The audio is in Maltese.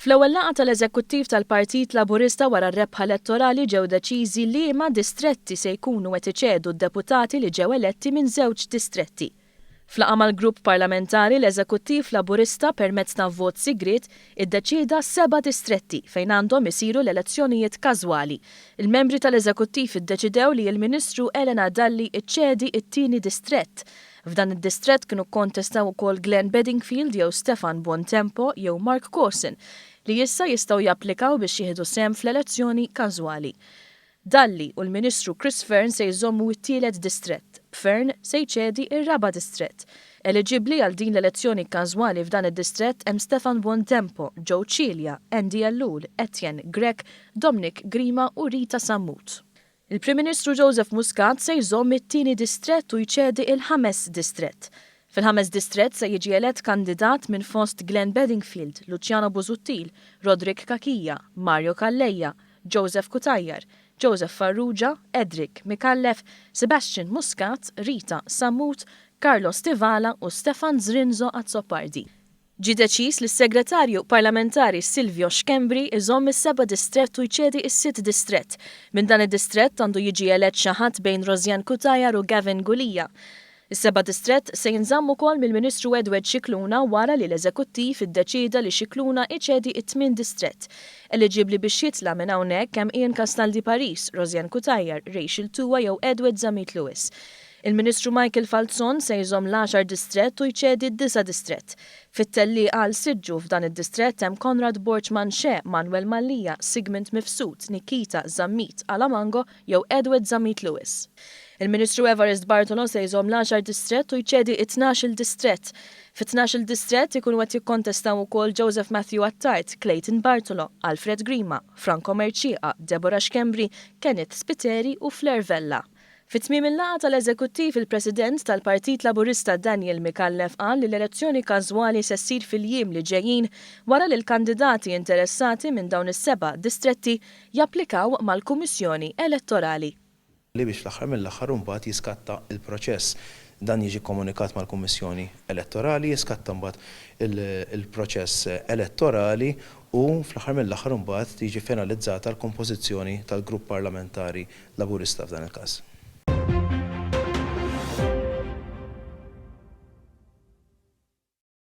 Fl-ewwel laqgħa tal-Eżekuttiv tal-Partit Laburista wara r-rebħa elettorali ġew deċiżi liema distretti se jkunu qed iċedu d-deputati li ġew eletti minn żewġ distretti. Fl-laqgħa mal-grupp parlamentari l-Eżekuttiv Laburista permezz ta' vot sigriet iddeċieda 7 distretti fejn għandhom isiru l-elezzjonijiet każwali. Il-membri tal-Eżekuttiv iddeċidew li l-Ministru Elena Dalli iċċedi it-tieni distrett. F'dan id-distrett kienu kontestaw ukoll Glenn Bedingfield jew Stefan Bontempo jew Mark Corson li issa jistgħu japplikaw biex jieħdu sehem fl-elezzjoni każwali. Dalli u l-Ministru Chris Fearn se jżommu t-tielet distrett. Fearn se jċedi ir-raba' distrett. Eliġibbli għal din l-elezzjoni każwali f'dan id-distrett hemm Stefan Bontempo, Joe Cilia, Andy Allul, Etienne Grek, Dominic Grima u Rita Sammut. Il-Prim Ministru Joseph Muscat se jżomm it-tieni distrett u jċedi il-ħames distrett. Fil-ħames distrett se jiġi elett kandidat minn fost Glenn Bedingfield, Luciano Busuttil, Roderick Kakija, Mario Calleja, Joseph Kutajjar, Joseph Farrugia, Edric Mikallef, Sebastian Muscat, Rita Sammut, Carlos Tivala u Stefan Zrinzo Azzopardi. Ġi deċiż li s-segretarju parlamentari Silvio Xkembri iżomm is-7 distrett u jċedi is-6 distrett. Minn dan id-distrett għandu jiġi elett xi ħadd bejn Rozjan Kutajjar u Gavin Gulija. Is-7 distrett se jinżamm ukoll mill-Ministru Edward Scicluna wara li l-Eżekuttiv iddeċieda li Scicluna iċedi it-8 distrett. Eliġibbli biex jitla' minn hawnhekk hemm Ian Castaldi Paris, Rozjan Kutajjar, Rachel Tuwa jew Edward Zamit Lewis. Il-Ministru Michael Falzon se jżomm l-10 distrett u jċedi d-9 distrett. Fit-telli għal siġġu f'dan id-distrett hemm Konrad Borċman Xe, Manuel Mallija, Sigmund Mifsud, Nikita Zammit Alamango jew Edward Zamit Lewis. Il-Ministru Evarist Bartolo se jżomm l-10 distrett u jċedi it-12 distrett. Fit-12 distrett ikunu qed jikkontestaw ukoll Joseph Matthew Attart, Clayton Bartolo, Alfred Grima, Franco Merċieqa, Deborah Xkembri, Kenneth Spiteri u Flair Vella. Fit-tmiem il-laqgħa tal-Eżekuttiv il-President tal-Partit Laburista Daniel Mikallef qal li l-elezzjoni każwali se ssir fil-jiem li ġejjin wara li l-kandidati interessati minn dawn is-7 distretti japplikaw mal-Kummissjoni Elettorali. Li biex l-aħħar mill-aħħar mbagħad jiskatta il-proċess. Dan jiġi komunikat mal-Kummissjoni Elettorali, jiskatta mbagħad il-proċess elettorali u fl-aħħar mill-aħħar mbagħad tiġi finalizzata l-kompożizzjoni tal-grupp parlamentari Laburista f'dan il-każ.